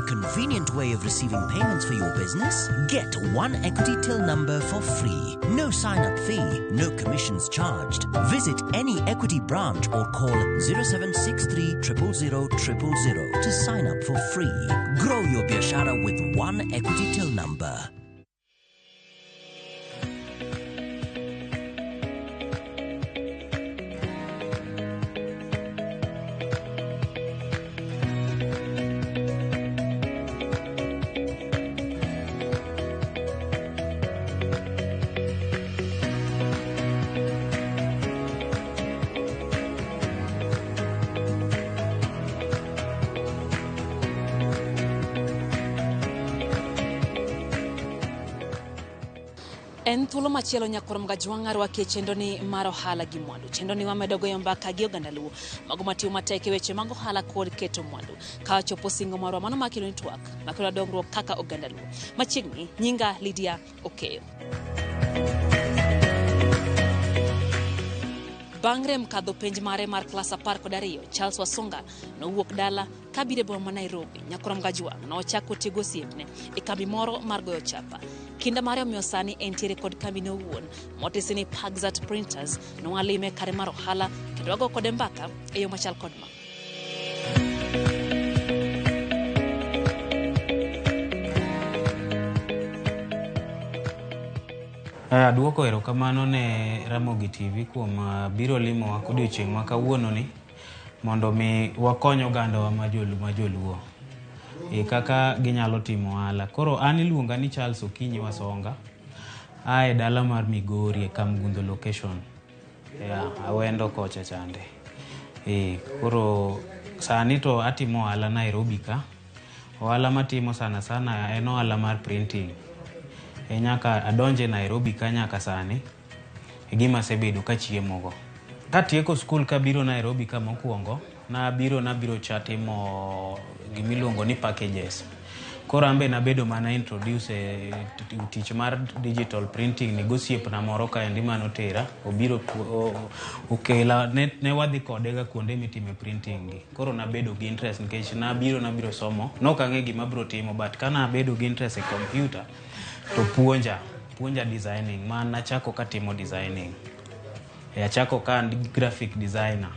Convenient way of receiving payments for your business? Get one equity till number for free. No sign-up fee, no commissions charged. Visit any equity branch or call 0763 000 000 to sign up for free. Grow your biashara with one equity till number. En thuolo machielo nyakurom gajwang'ar wakie chendo ni mar ohala gi Mwandu. Chendo ni wamedo goyo mbaka gi oganda luo. Mago matiyo matek e weche mag ohala kod keto mwandu. Ka chopo singo marwa mano makelo ni twak. Makelo dongruok kaka oganda luo. Machiegni nyinga Lydia Okeyo. Bangre mkadho penj mare mar klas 12, Charles Wasonga nowuok dala kabire boma Nairobi. Nyakurom gajwang' nochako tiego siepne e kambi moro mar goyo chapa. Kinda mare omiyo sani entiere kod kambi ne owuon motisi ni Pagzat Printers nowalime kare mar ohala kendo wago kode mbaka e yo machal kod ma. Aduoko erokamano ne Ramogi TV kuom biro limo odiochieng' ma kawuono ni mondo mi wakony ogandawa ma joluo kaka ginyalo timo ohala. Koro an iluonga ni Charles Okinyi Wasonga ae dala mar Migori e Kamgundo location awendo kocha chande. Koro sani to atimo ohala Nairobi ka. Ohala matimo sana en ohala mar printing. Nyaka adonje Nairobi ka nyaka sani gima sebedo ka chiemogo. Katieko skul kabiro Nairobi ka mokwongo nabiro chatimo gimiluongo ni packages. Koro ambe nabedo mana introduce tich mar digital printing ni gosiepna moro ka endi manotera obiro okela ne wadhi kode ga kuonde mitime printing gi. Koro nabedo gi interest nikech nabiro somo nokang'e gima biro timo, but kana bedo gi interest e computer to puonja designing. Man nachako katimo designing. Achako ka graphic designer.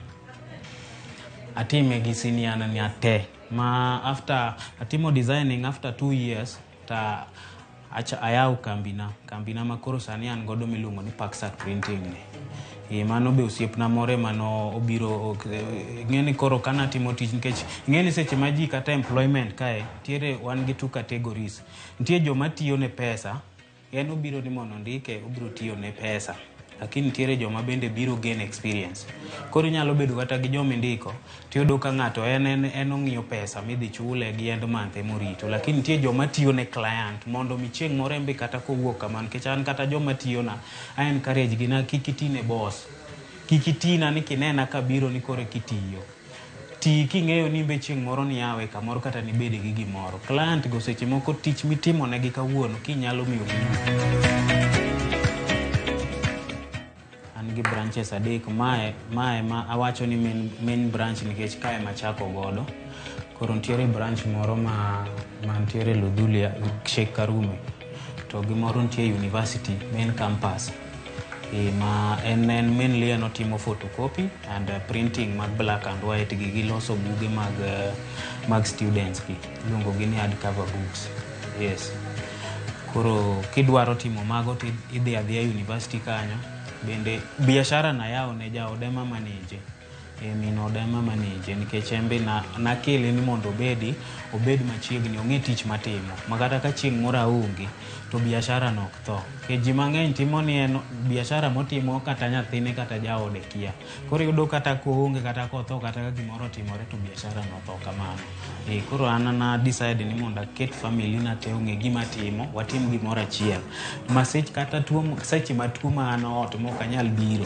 Atime gi senior na ate. Ma after atimo designing after 2 years ta ayaw kambina makoro sani an godo miluongo ni Pagzat Printing ni. Mano be osiepna more mano obiro ng'eni koro kana timo tich nikech ng'eni seche ma ji kata employment kae tiere wan gi two categories. Nitie joma tiyo ne pesa, en obiro ni mondo ndike obiro tiyo ne pesa. Lakini tiere joma bende biro gain experience. Koro nyalo bedo kata gi joma ndiko tiyodo ka ng'ato en ong'iyo pesa midhi chule gi end month morito. Lakini tie joma tiyo ne client mondo michieng' more mbe kata kowuok kamano nikech an kata joma tiyo na I encourage gi na kikiti ne boss. Kikitina ni kinena kabiro ni kore kitiyo. Ti king'eyo ni mbe chieng' moro ni yawe kamoro kata ni bede gi gimoro. Client go seche moko tich mitimo ne gi kawuono kinyalo miyo gi branches adek. Mae ma awacho ni main branch nikech kae machako godo. Koro ntiere branch moro ma ntiere Ludhulia Sheikh Karume. To gimoro ntiere university main campus. Ma en mainly anotimo photocopy and printing mag black and white gi loso buge mag students ki. Luongo gi ni hardcover books. Yes. Koro kidwaro timo mago ti idhi adhiya university kanyo. Bende biashara na yao ne jaodema manage. Minodema manage nikech embe na kele ni mondo obed machiegni ong'e tich matimo. Makata ka chieng' moro aonge to biashara no ok tho. Ke ji mang'eny timo ni en biashara motimo kata nyathine kata jaode kia. Koro yudo kata koonge kata kotho kata ka gimoro timore to biashara no tho kamano. Koro an na decide ni mondo aket family na te ong'e gima timo, watim gimoro achiel. Masech kata tuo seche ma tuo ma an ot mok anyal biro.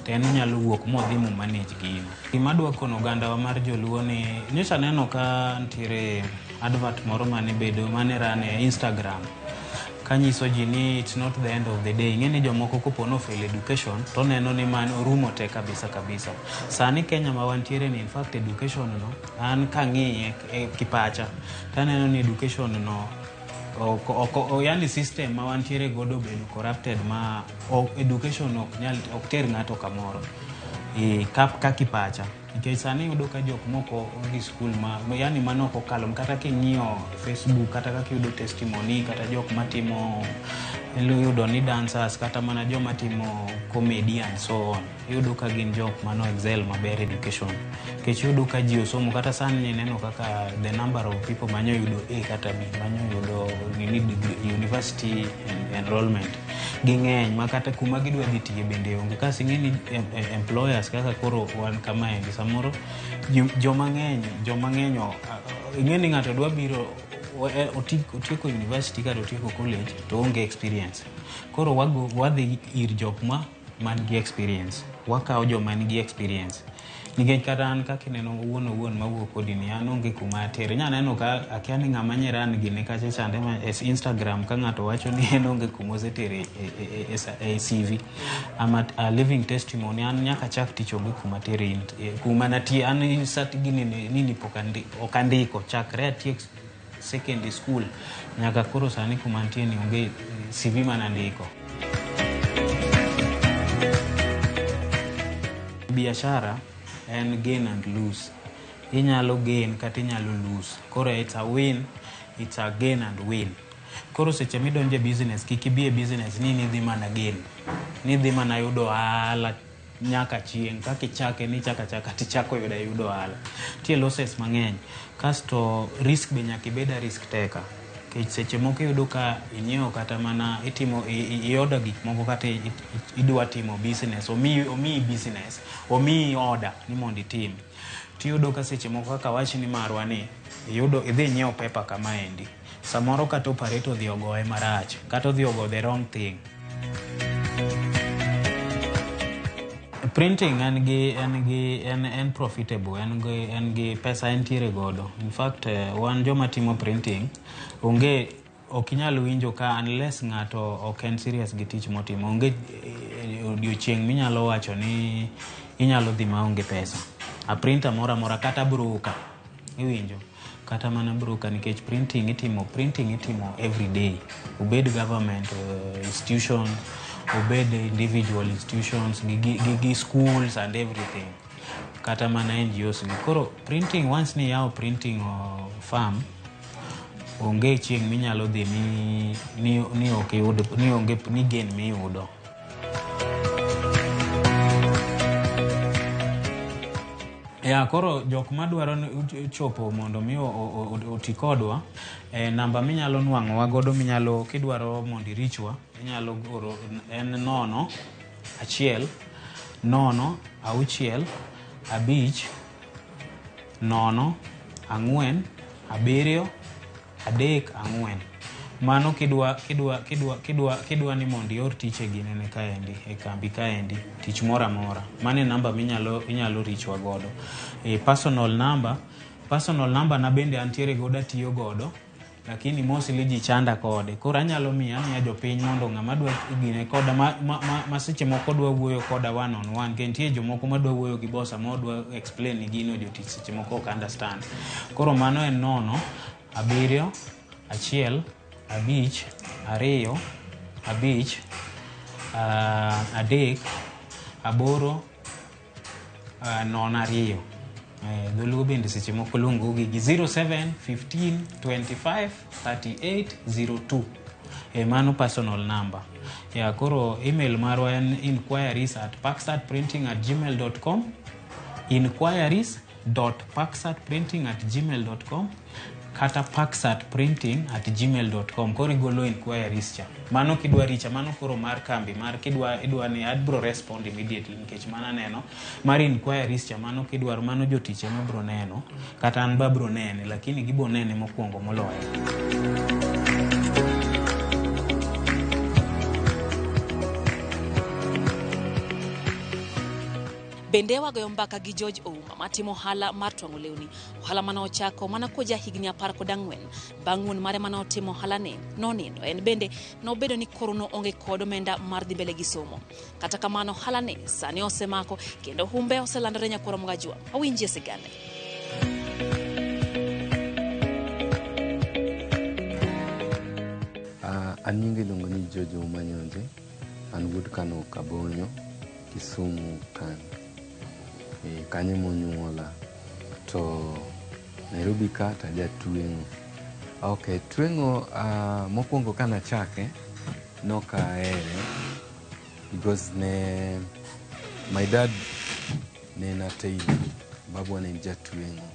En nyalo wuok modhi mo manage gino. Gima dwa kono oganda wa mar joluo ni nyocha neno ka ntiere advert moro mane bedo mane rane Instagram kanyiso ji ni it's not the end of the day. Ng'eni jomoko kopono fail education to neno ni man rumo te kabisa. Sani Kenya ma wantiere ni in fact education no an kang'iye kipacha taneno ni education no yani system ma wantiere godo bedo corrupted ma education ok ter ng'ato kamoro ka kipacha. Nikech sani yudo ka jok moko gi school yani manoko kalom kata king'iyo Facebook kata kaka yudo testimony kata jok matimo yudo ni dancers kata mana jok matimo comedy and so on, yudo ka gin jok mano excel maber education. Nikech yudo ka ji osomo kata sani neno kaka the number of people manyo yudo A kata B, manyo yudo university enrollment ging'eny makata kuma gidwa dhi tiye bende onge. Kasi ng'eni employers kaka koro wan kama endi samoro joma ng'eny ng'eni ng'ato dwa biro otieko university kata otieko college to onge experience. Koro wadhi ir jok man gi experience, wakawo joma nigi experience. Nikech kata an kaka neno wuon mawuok kodi ni an onge kuma atere. Nya neno ka akia ni ng'ama nyeran gine kache chande ma Instagram ka ng'ato wacho ni en onge kuma osetere e CV. A living testimony an nyaka chak tich onge kuma tere kuma natie an sati gini nini okandiko chakre atiek secondary school nyaka koro sani kuma ntie ni onge CV manandiko. Biashara and gain and lose. Inyalo gain kata inyalo lose. Koro it's a win, it's a gain and win. Koro seche midonje business kiki be business ni dhi mana gain. Ni dhi mana yudo ohala nyaka chieng kaka ichake ni chaka tichako yudo ohala. Tie losses mang'eny. Kasto risk be nyaka ibeda risk taker. Kech seche moko yudo ka inyiewo kata mana itimo ioda gik moko kata idwa timo business omi business omi order ni mondo itim. Tiyudo ka seche moko kaka wachi ni marwa ni yudo idhi nyiewo paper kama endi. Samoro kata operator dhi ogoye marach kata dhi ogo the wrong thing. Printing en profitable, en gi pesa entiere godo. In fact, wan joma timo printing okinyalo winjo ka unless ng'ato ok en serious gi tich motimo. Onge odiochieng' minyalo wacho ni inyalo dhi maonge pesa. A printer mora kata broker iwinjo kata mana broker nikech printing itimo every day. Obed government institution, obed individual institutions, gi schools and everything. Kata mana NGOs. Koro printing once ni yao printing farm onge chieng' minyalo dhi ni ok yudo ni onge ni gain miyudo. Koro jok madwaro chopo mondo mi oti kodwa namba minyalo nwang'owa godo minyalo kidwaro mondo irichwa inyalo oro en 0 1 0 6 5 0 4 7 3 4. Mano kidwa ni mondo ior tich e ginene kaendi e kambi kaendi tich mora mane namba minyalo richwa godo. Personal number na bende antiere godo tiyo godo lakini mostly ji chanda kode. Koro anyalo miya jopiny mondo ng'ama dwa gine koda ma seche moko dwa wuoyo koda one on one. Kentie jomoko madwa wuoyo gi bossa modwa explain ni gino jotich seche moko ok understand. Koro mano en 0 7 1 5 2 5 3 8 0 2. Dholuo bende seche moko luongo gi 07 15 25 38 02. Mano personal number. Koro email marwa en inquiries@paksatprinting@gmail.com, inquiries.paksatprinting@gmail.com kata paksatprinting@gmail.com. Koro igolo inquiries cha. Mano kidwa richa, mano koro mar kambi, mar idwa ni adbro respond immediately nikech mana neno. Mar inquiries cha mano kidwaro mano jotich ema bro neno kata an bro nene lakini gibo nene mokwongo moloyo. Bende wagoyo mbaka gi George Ouma matimo ohala mar twang'o lewni. Ohala mane ochako mana koja higni 14 bang' wuon mare mane otimo ohala ni nonindo. En bende nobedo ni koro no onge kod omenda mar dhi mbele gi somo. Kata kamano ohala ni sani osemako kendo humbe oselandore Nyakoro Mgajwa. Awinjie sigande. An nyinga iluongo ni George Ouma Nyonje. An wuod Kano Kabonyo, Kisumu kan. Kanyo monyuola. To Nairobi ka taja tweng'o. Okay, tweng'o mokwongo kana chake noka ere because my dad ne na tailor, babu ne jatweng'o.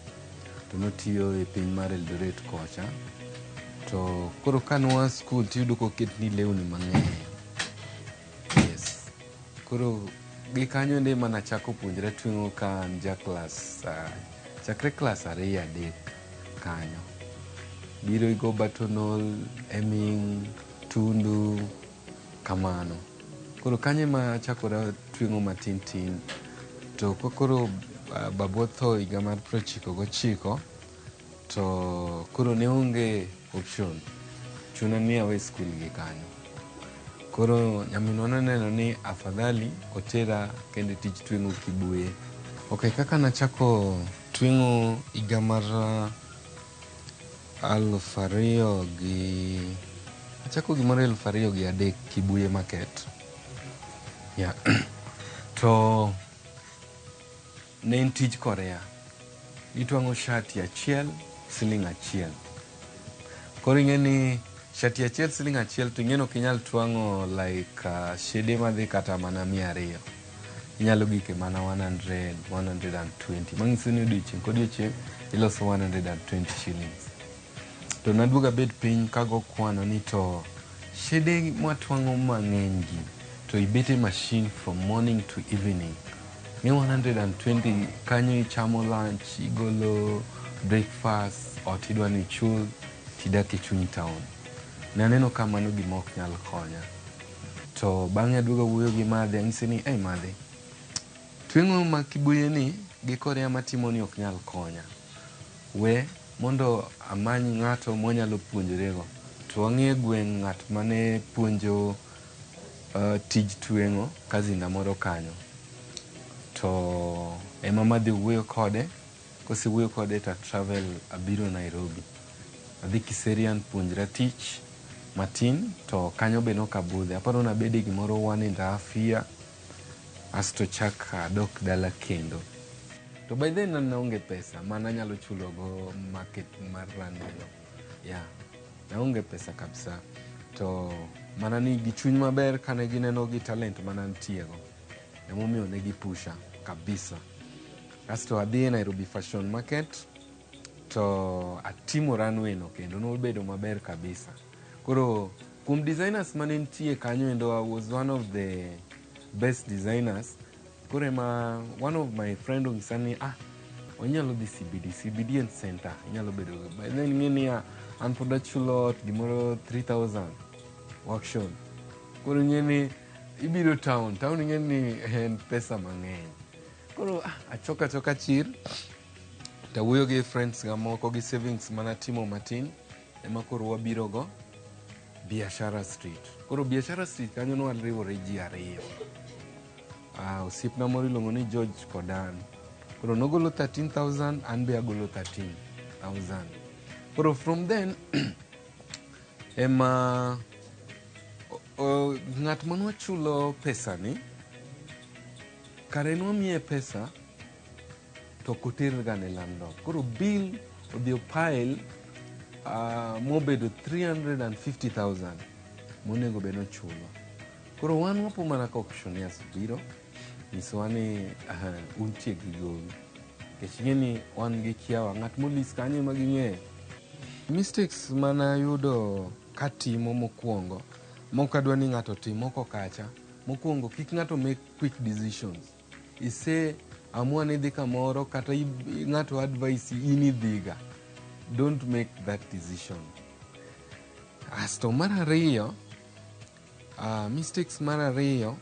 To notiyo e piny mar Eldoret kocha. To koro kanwa school tiyudo koketni lewni mang'eny. Yes. Koro gi kanyo ende mana chako puonjra tweng'o ka an ja class chakre class 2-3 kanyo. Biro igo batonol, eming, tundu, kamano. Koro kanyo ma chakora tweng'o matin tin. To koro babu otho higa mar 99 to koro ne onge option. Chuna ni awe school gi kanyo. Koro nyaminwa noneno ni afadhali otera kende tich tweng'o Kibuye. Okay, kaka nachako tweng'o higa mar 2003 Kibuye market. Yeah. To ne en tich Korea. Itwang'o shati achiel, siling achiel. Koro ing'eni shati achiel siling achiel to ing'eno kinyal twang'o like shede madhi kata mana 200. Inyalo gike mana 100, 120. Mang'iso ni odiochieng' kodiochieng' iloso 120 shillings. To naduoga bed piny kago kwano ni to shede mwatwang'o mang'eny gi to ibete machine from morning to evening. Ni 120 kanyo ichamo lunch, igolo breakfast, ot idwa ni chul, tidak e chuny town. Naneno kamano gima ok nyal konya. To bang'e aduoga wuoyo gi madhe, ang'ise ni, madhe, tweng'o ma Kibuye ni gi Korea matimo ni ok nyal konya. We mondo amany ng'ato monyalo puonjorego. To wang'e gweng' ng'at mane puonjo tij tweng'o, kazinda moro kanyo. To ema madhi wuoyo kode, kose wuoyo kode ta travel abiro Nairobi. Adhi Kiserian puonjra tich matin, to kanyo be nokabudhe. Aparo nabede gimoro 1.5 year, asto chak adok dala kendo. To by then naonge pesa, mana nyalo chulo go market mar ranelo. Yeah, naonge pesa kabisa. To mana ni gi chuny maber kane gineno gi talent mana ntiego. Emomiyo ne gipusha kabisa. Asto adhi Nairobi Fashion Market, to atimo runway no kendo nobedo maber kabisa. Koro kuom designers mane ntie kanyo endo I was one of the best designers. Koro one of my friend ong'isa ni onyalo dhi CBD and center inyalo bedo. By then ng'eni an pod achulo gimoro 3,000 workshop. Koro ng'eni ibiro town ng'eni en pesa mang'eny. Koro achoka chir. Tawuoyo gi friends ga moko gi savings mana timo matin. Ema koro wabiro go Biashara Street. Koro Biashara Street kanyo no wariwore ji 2. Osiepna moro iluongo ni George Kodan. Koro nogolo 13,000, an be agolo 13,000. Koro from then, ema ng'at manwa chulo pesa ni, kare nwamiye pesa, to koter ga ne landlord. Koro bill odhi pile mobedo 350,000 monego be no chulo. Koro wan wapo mana ka auctioneers biro, nyisowa ni untie gi gowi. Kech ng'eni wan gi kiawa, ng'at molis kanyo ma ging'eyo. Mistakes mana yudo katimo mokwongo, mokadwa ni ng'ato tim moko kacha. Mokwongo, kik ng'ato make quick decisions. Amua ni dhi kamoro, kata ng'ato advice in idhiga. Don't make that decision. Asto mar ariyo, mistakes mar ariyo,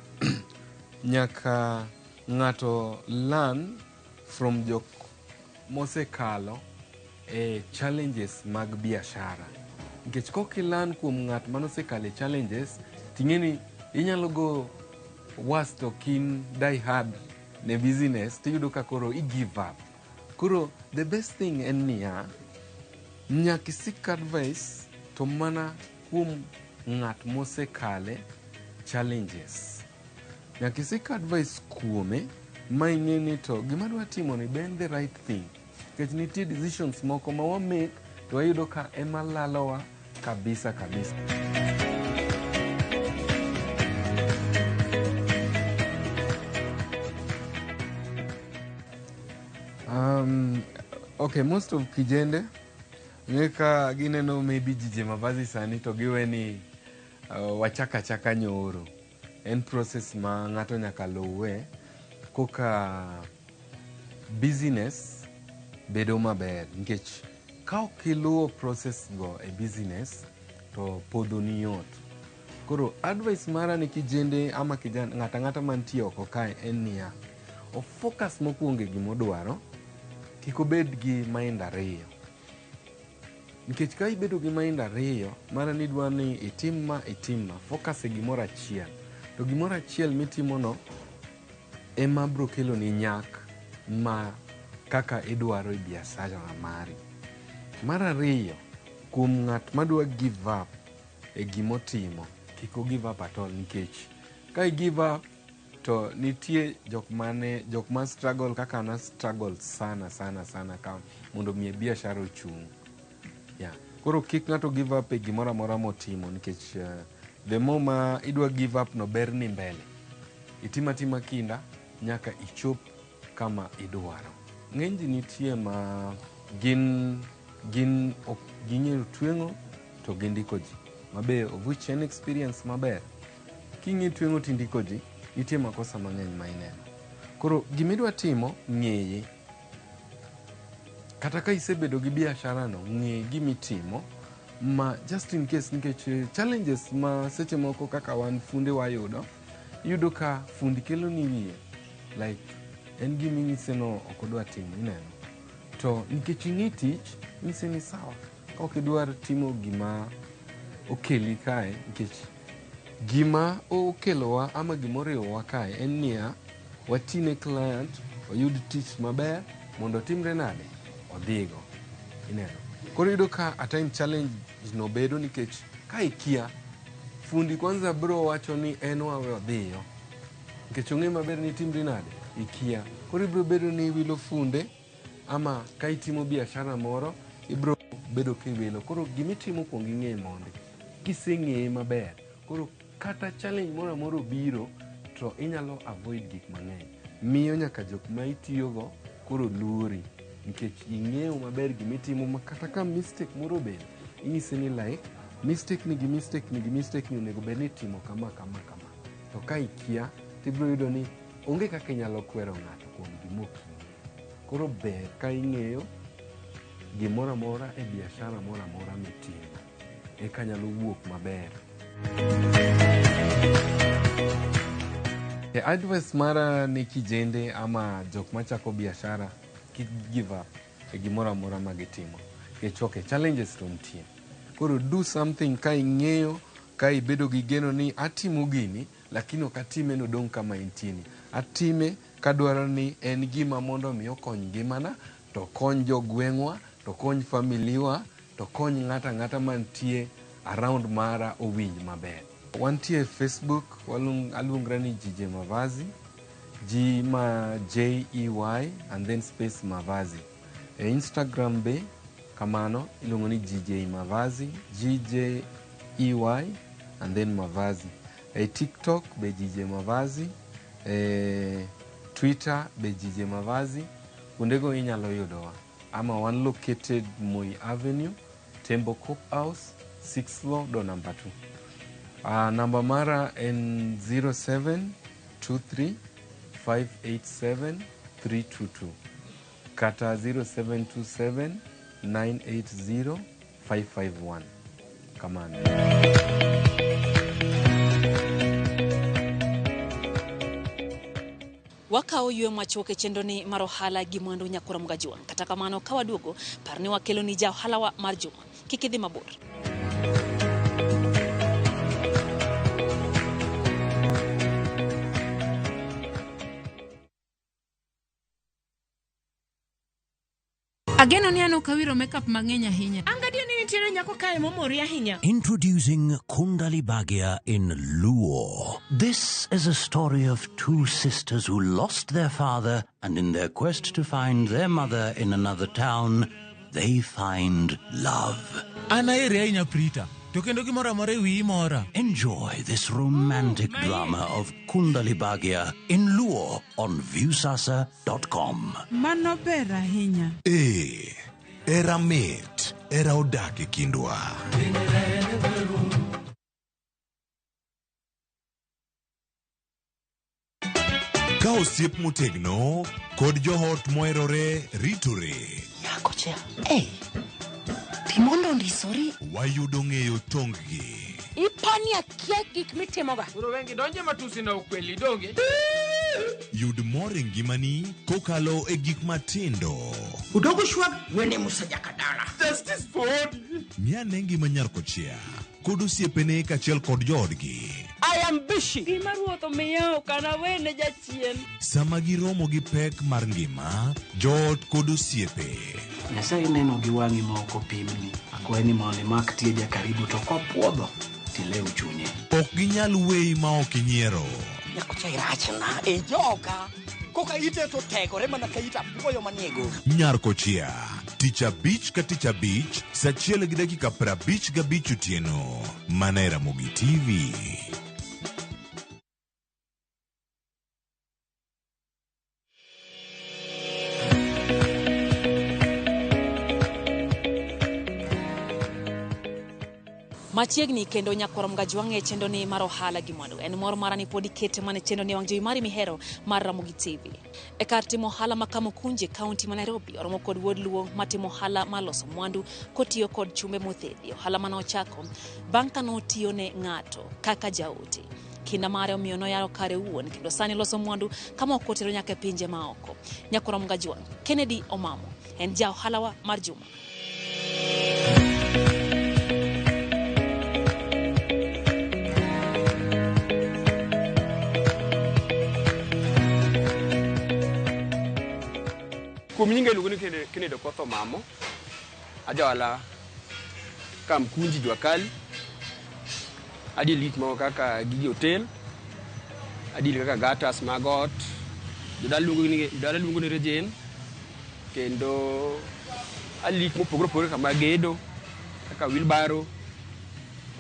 nyaka ng'ato learn from jok mosekalo challenges mag biashara. Nikech kokilearn kuom ng'at manosekale challenges, ting'eni inyalo go worst to kin die hard ne business, tiyudo ka koro i give up. Koro the best thing en niya, nyaki seek advice to mana kuom ng'at mosekale challenges. Nyaki seek advice kuome ma ing'eni to gima dwa timo ni ben the right thing. Nikech nitie decisions moko ma wa make to wayudo ka ema lalowa kabisa. Okay, most of kijende ng'eka gineno maybe jije mavazi sani to giweni wachaka nyoro. En process ma ng'ato nyaka luwe koka business bedo maber. Nikech ka ok iluwo process go e business to podho ni yot. Koro advice mara ni kijende ama ng'ata mantie oko kae en niya, o focus mokuongo e gimodwaro, kik obed gi mind ariyo. Nikech ka ibedo gi mind ariyo, mara ni dwa ni itim ma, focus e gimoro achiel. To gimoro achiel mitimono ema bro kelo ni nyak ma kaka idwaro e biashara mari. Mar ariyo, kuom ng'at madwa give up e gimotimo, kik o give up at all. Nikech ka i give up to nitie jok ma struggle kaka na struggle sana ka mondo mi biashara ochung'. Koro kik ng'ato give up e gimoro amora motimo, nikech the more ma idwa give up no ber ni mbele. Itimatima kinda nyaka ichop kama idwaro. Ng'eny ji nitie ma gin ok ging'eyo tweng'o to gindiko ji. Mabe of which en experience maber. King'e tweng'o tindiko ji, nitie makosa mang'eny ma ineno. Koro gimidwa timo, ng'eye. Kata ka isebedo gi biashara no, ng'e gimitimo ma just in case, nikech challenges ma seche moko kaka wan funde wayudo, iyudo ka fundi kelo ni wiye like en giminyise no ok odwa timo, ineno. To nikech ing'e tich, nyise ni sawa. Ka ok idwar timo gima okeli kae, nikech gima okelowa ama gimoriwowa kae en niya, watine client oyud tich maber mondo otimre nade, odhigo, ineno. Koro iyudo ka at time challenge no bedo nikech ka ikia, fundi kwanza bro wacho ni en wawe odhiyo. Nikech ong'e maber ni timri nade, ikia. Koro ibro bedo ni iwilo funde, ama ka itimo biashara moro, ibro bedo kiwilo. Koro gimitimo kuong ing'e mondi. Kiseng'eye maber, koro kata challenge moro amora obiro, to inyalo avoid gik mang'eny. Miyo nyaka jok ma itiyogo koro luori. Nikech ing'eyo maber gimitimo, ma kata ka mistake moro obed, inyise ni like, mistake ni onego bed ni timo kama. To ka ikia, tibro yudo ni onge kaka inyalo kwero ng'ato kuom gimoking'e. Koro ber ka ing'eyo gimoro amora e biashara moro amora mitimo, eka nyalo wuok maber. Advice mara ni kijende ama jok machako biashara, kik give up e gimoro amora ma gitimo. Nikech challenges to nitie. Koro do something ka ing'eyo, ka ibedo gi geno ni atimo gini, lakini ok atime no dong' kama intieni. Atime kadwaro ni en gima mondo mi okony ngimana, to kony jogweng'wa, to kony familiwa, to kony ng'ata mantie around mara owinj maber. Wantie Facebook, aluongra ni Jije Mavazi, G ma J-E-Y and then space Mavazi. Instagram be kamano, iluongo ni GJ Mavazi, G-J-E-Y and then Mavazi. TikTok be Jije Mavazi, Twitter be Jije Mavazi. Kundego inyalo yudowa. Ama one located Moi Avenue, Tembo Cope House, 6th floor, door number 2. Number mara en 0723 587 322. Kata 0727 980 551. Kamano. Wakao yue mwachoke chendoni mar Ohala gi Mwandu Nyakuram Gajuang. Kata kamano ka waduogo parni wakelo ni ja ohala wa mar juma. Kik idhi mabor. Ageno ni ano kawiro makeup mang'eny ahinya. Angadio ni nitiere nyako kae momori ahinya. Introducing Kundali Bhagia in Luo. This is a story of two sisters who lost their father, and in their quest to find their mother in another town, they find love. Anaere inya Prita. To kendo gimora more wi mora. Enjoy this romantic drama of Kundali Bhagia in Luo on viewsasa.com. Mano ber ahinya. Era mit, era odak e kindwa. Ka osiep motegno kod johot moherore ritore. Yakocha, Timondo ndisori. Wayudo ng'eyo tonggi. Ipani akia gik mitimoga. Uro wengi donje matusi na ukweli donge. Yud mor e ngimani kokalo e gik matindo. Udogo shwag wene musajaka dala. Justice for Mia nengi manyar kochia. Kod osiepene kachiel kod joodgi. I am busy. Gima ruoth miyo kana wene jachien. Sama giromo gi pek mar ngima, joot kod osiepe. Nyasaye neno gi wang'i ma ok opimni. Akwaye ni mondo imak tieja karibu to kopuodho tilew chunye. Ok ginyal weyi ma ok inyiero. Nyakocha irachna e joga. Koka ite to tegore mana ka ita puoyo maniego. Nyar kochia. Tich abich ka tich abich, saa 1:55 otieno. Mana e Ramogi TV. Machiegni kendo Nyakuram Gajuang e chendo ni mar Ohala gi Mwandu. En mor marani podi kete mane chendo ni wangjowi mari mihero mar Ramogi TV. E kar timo ohala ma Kamukunji, kaunti ma Nairobi, oromo kod wuod Luo matimo ohala maloso mwandu kotiyo kod chumbe mothedhi. Ohala mane ochako bang' ka notiyo ne ng'ato kaka jaote. Kinda mare omiyo noyaro kare wuon kendo sani loso mwandu kama ok otero nyaka pinje maoko. Nyakuram Gajuang, Kennedy Omamo, en ja ohala wa mar juma. Kuminge luguni kene do kotho mamo. Ajawala Kamkunji Jwakali. Adi lit mo kaka gigi hotel. Adi kaka gatas magot. Dala lungu ni rejen. Kendo alik mo pogro kama gedo. Kaka wheelbarrow.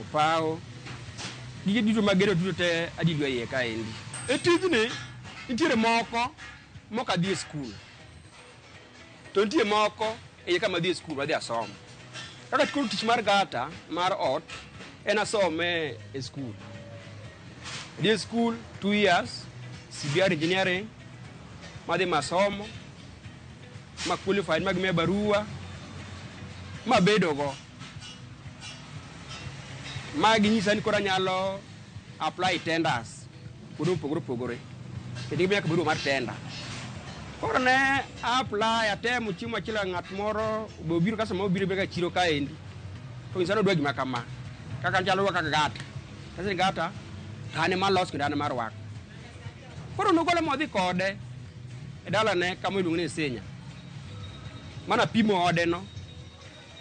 Opao. Gigi dito magedo dito te adi lwa ye ka endi. Etijini intiere moko di school. To ntie moko e kama dhi skul wadhi asom. Kaka skul tich mar gata mar ot en asome e skul. Dhi skul 2 years CBR engineering madhi masomo ma qualified mag me barua ma bedo go. Magi nyisa ni kora nyalo apply tenders kudu pogore. Kedi me ka barua mar tender. Korne apply atemu chimo chila ngat moro bobiro kasa mo biro bega chiro kaendi. To insano dwagi makama. Kaka njalo kaka gata. Kasa gata tane malos kidane marwak. Koro no gole modhi kode. E dala ne kama ilungne senya. Mana pimo ode no.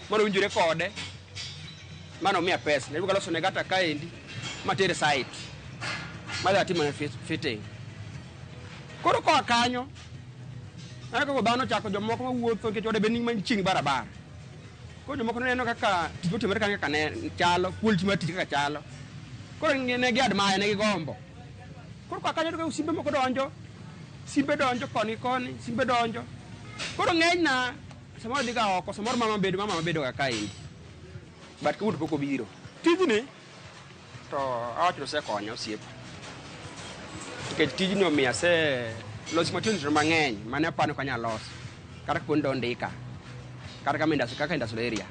Mana unjure kode. Mana mia pesa. Ne galo so ne gata kaendi. Matere site. Mala timo na fitting. Koro ko akanyo. Ako ko dano chako jomoko ma wuotho ke chode bening man ching barabara. Ko jomoko neno kaka tigote mer kaka ne chalo, kulti mati kaka chalo. Ko ne gi admire ne gi gombo. Ko kanyo ko simbe moko donjo. Simbe donjo koni, simbe donjo. Ko ng'eny na samoro diga oko, samoro mama bedo kaka indi. But ko poko biro. Tijni to awacho se konyo osiep. Ke tijni omiya se los matin mang'eny mane apano kanya los kata kundo ndika kata kama kaka industrial area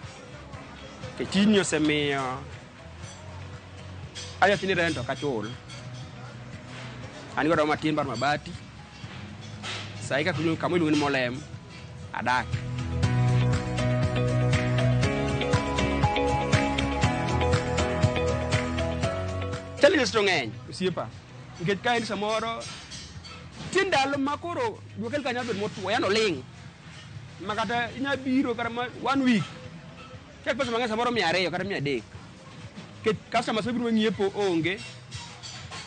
ke tinyo semio aya tini rento kachul ani godo matin bar mabati sai ka kunyo kamo iluongo ni Molem adak. Challenges to ng'eny osiepa nikech ka en samoro tin ndalo makoro duokel ka nyabed motuo yano ling makata inya biro kata 1 week kek pesa mang'eny samoro 200 kata 300 ke customer so biro ng'iepo onge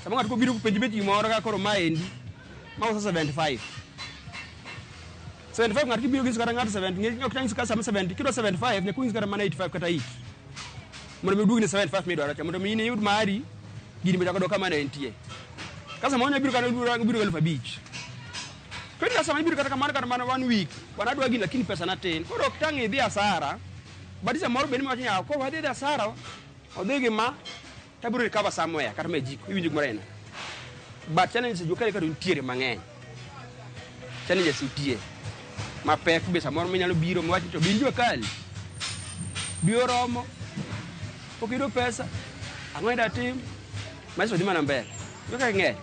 sama ng'ato biro penj beti moro ka koro maendi ma uso 75 ng'ato biro gi kata ng'ato 70 ng'eny ok tangi kasa 70 kilo 75 ne kuingi kata mana 85 kata 8 mondo mi duogne 75 mi dwaro mondo mi ni yud mari gini beta kodo kama entie kasa mo nya biro kana biro 5,000 kendo kasa biro kata kamano kata mana 1 week wana dwa gini lakini pesa na tin koro ok tangi dhi asara badisa moro beni ma nya ko wadhi asara odhi ma tabiro recover somewhere kata mejiko iwinjo gmorena but challenges jokale kado ntiere mang'eny challenges utie mapek be samoro minyalo biro mwachi to binjo kali bio romo okido pesa ang'wenda tim maisha di mana mbele yoka ng'eny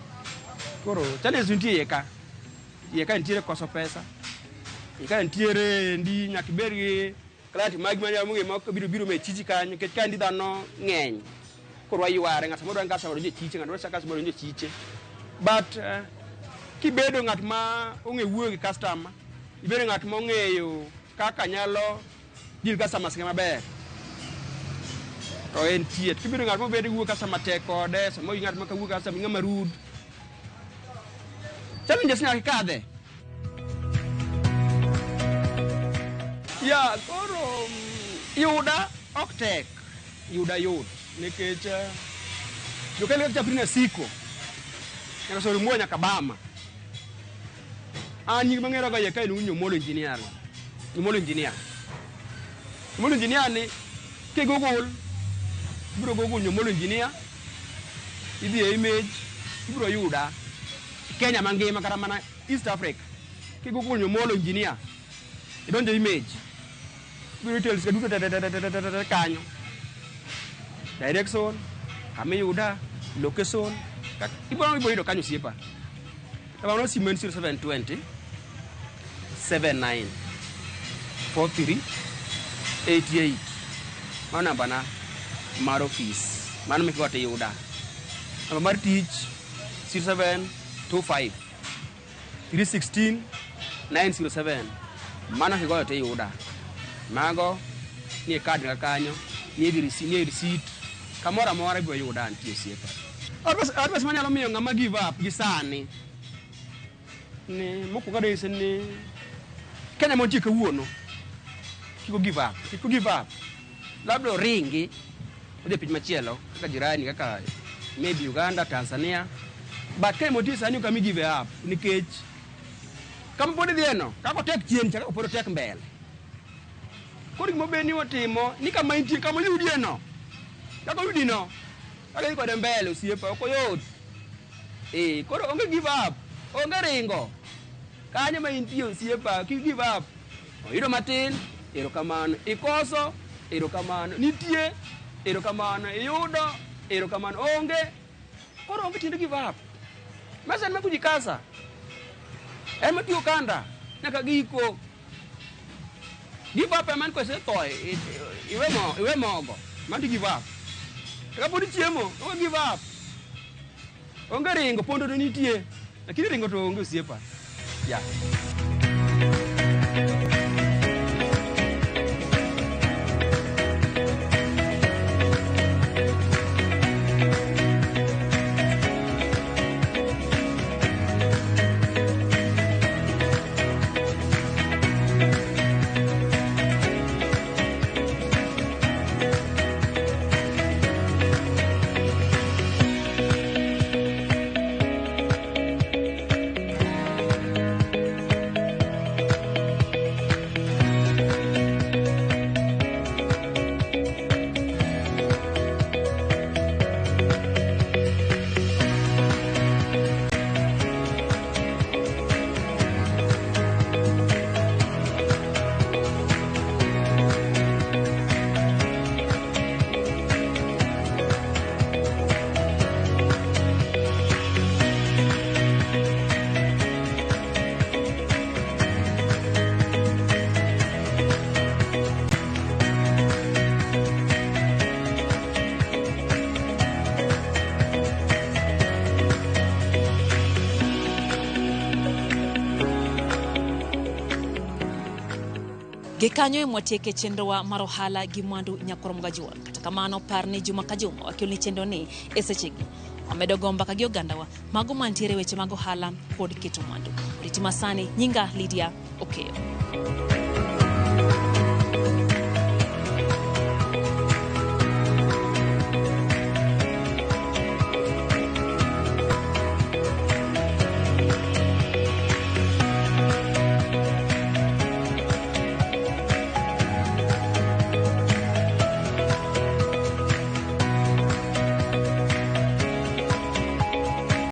koro challenges ntie yeka ntiere koso pesa yeka ntiere ndi nyakiberi klati magi manya munge mako biro me chichi kanyo ket kandi dhano ng'eny koro ayware ng'at moro ngasa wado chiche ng'at moro saka wado chiche but kibedo ng'at ma ong'e wuoyo gi customer ibedo ng'at ma ong'eyo kaka nyalo deal customer skema maber to en tiet kibedo ng'at ma bedo wuoyo customer tek kode samo ng'at ma kawuoyo customer ng'ama rude challenges nyaka kadhe ya koro yuda ok tek yuda yot nikech jokele chapina siko nyaka sori muonya kabama anyi mang'era ga yeka iluongo Nyomolo engineer ni ke Google biro Google Nyomolo engineer idhi e image ibiro yuda Kenya mangima kata mana East Africa ke Google Nyomolo engineer idonjo image biro details ka duto kanyo direction kama yuda location ibiro yudo kanyo siepa kama no simen 0720 79 43 88 ma namba na mar office mano mikigote yuda namba mar tich 0725 316 907 mano kigote yuda mago ni card ka kanyo ni receipt kamora mora ibiro yuda nitie siepa adwas manyalo miyo ng'ama give up gi sani ni mokuongo dise ni Kenya montie kawuono kiko give up labda ringi odhi piny machielo kaka jirani kaka maybe Uganda Tanzania but Kenya montie sani kami give up nikech kama pod dhieno kako tek chien chaka pod tek mbele kodi mo beni watimo ni kama intie kama yudieno kako yudino kaka iko de mbele osiepa oko yot koro onge give up onge ringo kanyo ma intie osiepa ki give up oyudo matin erokamano ikoso erokamano nitie erokamano iyudo erokamano onge koro onge tiende give up masa na kujikasa ema tiyo kanda nyaka giko give up man ko se toy iwe mogo man give up ka podi chiemo onge give up onge ringo pondo to nitie lakini ringo to onge osiepa ya Gikanyo mwatieke chenro wa mar ohala gi Mwandu Nyakurom Gajua. Kata kamano parni Juma ka Juma wakil ni chenro ni esechegi. Omedo gomba ka gi ogandawa mago mantiere weche mag ohala kod keto mwandu. Riti masani nyinga Lydia Okeyo.